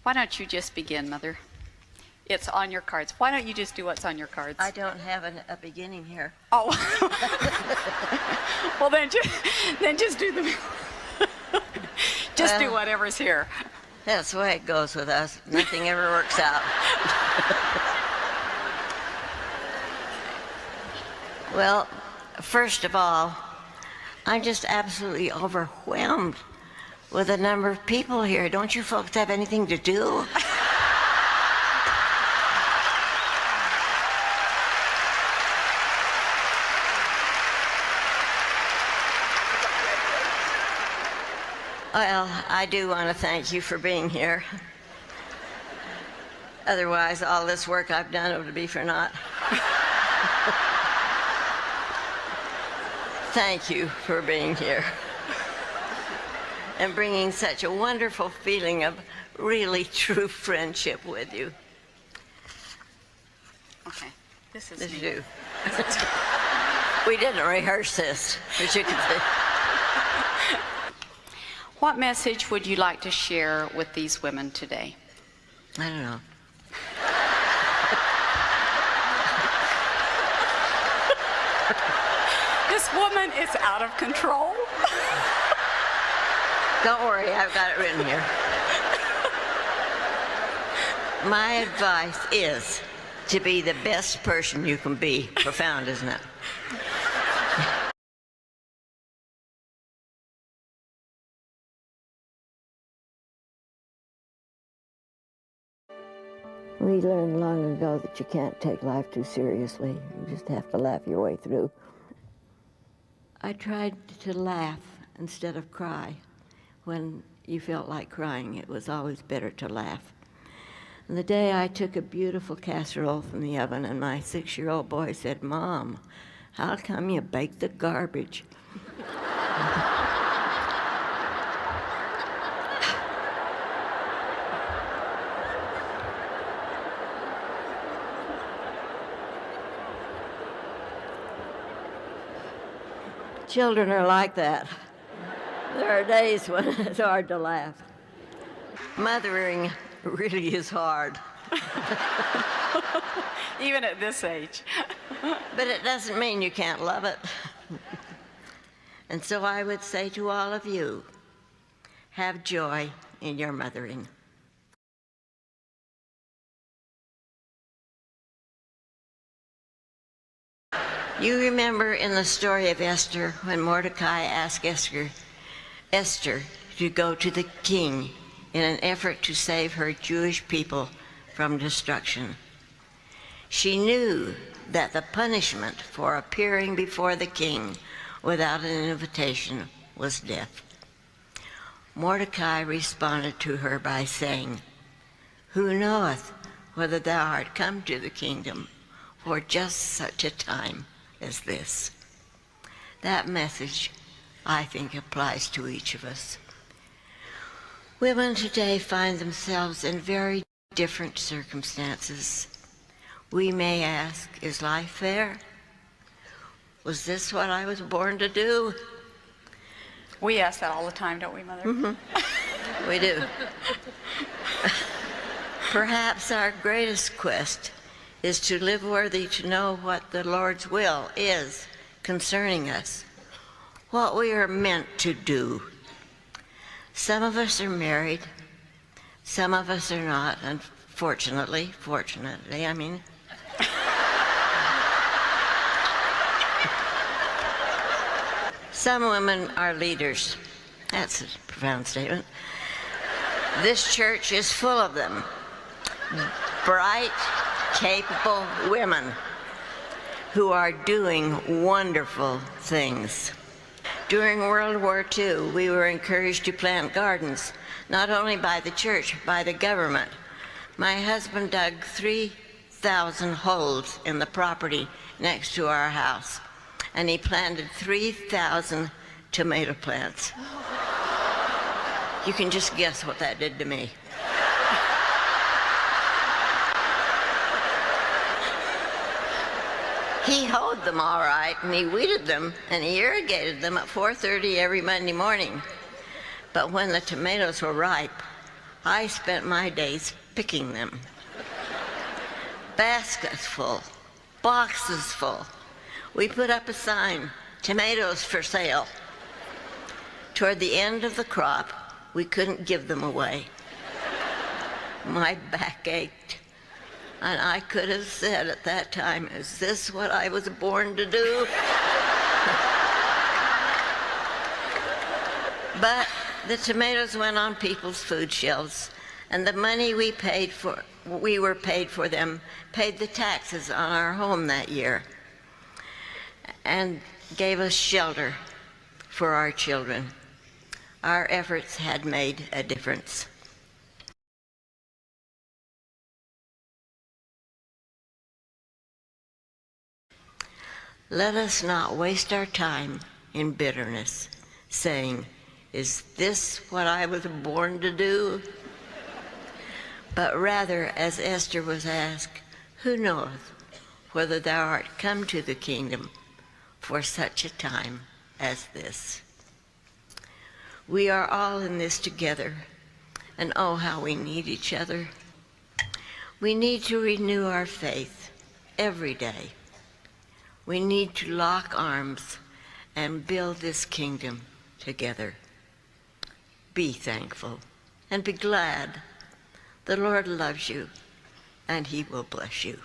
Why don't you just begin, Mother? It's on your cards. Why don't you just do what's on your cards? I don't have a beginning here. Oh. Well, then just do the... do whatever's here. That's the way it goes with us. Nothing ever works out. Well, first of all, I'm just absolutely overwhelmed with the number of people here. Don't you folks have anything to do? Well, I do want to thank you for being here. Otherwise, all this work I've done would be for naught. Thank you for being here and bringing such a wonderful feeling of really true friendship with you. Okay, this is you. We didn't rehearse this, as you can see. What message would you like to share with these women today? I don't know. This woman is out of control. Don't worry, I've got it written here. My advice is to be the best person you can be. Profound, isn't it? We learned long ago that you can't take life too seriously. You just have to laugh your way through. I tried to laugh instead of cry. When you felt like crying, it was always better to laugh. And the day I took a beautiful casserole from the oven and my 6-year-old boy said, "Mom, how come you bake the garbage?" Children are like that. There are days when it's hard to laugh. Mothering really is hard. Even at this age. But it doesn't mean you can't love it. And so I would say to all of you, have joy in your mothering. You remember in the story of Esther when Mordecai asked Esther to go to the king in an effort to save her Jewish people from destruction. She knew that the punishment for appearing before the king without an invitation was death. Mordecai responded to her by saying, "Who knoweth whether thou art come to the kingdom for just such a time as this?" That message, I think, applies to each of us. Women today find themselves in very different circumstances. We may ask, is life fair? Was this what I was born to do? We ask that all the time, don't we, Mother? Mm-hmm. We do. Perhaps our greatest quest is to live worthy to know what the Lord's will is concerning us, what we are meant to do. Some of us are married, some of us are not, unfortunately, I mean. Some women are leaders. That's a profound statement. This church is full of them. Bright, capable women who are doing wonderful things. During World War II, we were encouraged to plant gardens, not only by the church, by the government. My husband dug 3,000 holes in the property next to our house, and he planted 3,000 tomato plants. You can just guess what that did to me. He hoed them all right, and he weeded them, and he irrigated them at 4:30 every Monday morning. But when the tomatoes were ripe, I spent my days picking them. Baskets full, boxes full. We put up a sign, tomatoes for sale. Toward the end of the crop, we couldn't give them away. My back ached, and I could have said at that time, is this what I was born to do? But the tomatoes went on people's food shelves, and the money we were paid for them paid the taxes on our home that year and gave us shelter for our children. Our efforts had made a difference. Let us not waste our time in bitterness, saying, is this what I was born to do? But rather, as Esther was asked, who knoweth whether thou art come to the kingdom for such a time as this? We are all in this together, and oh, how we need each other. We need to renew our faith every day. We need to lock arms and build this kingdom together. Be thankful and be glad. The Lord loves you, and he will bless you.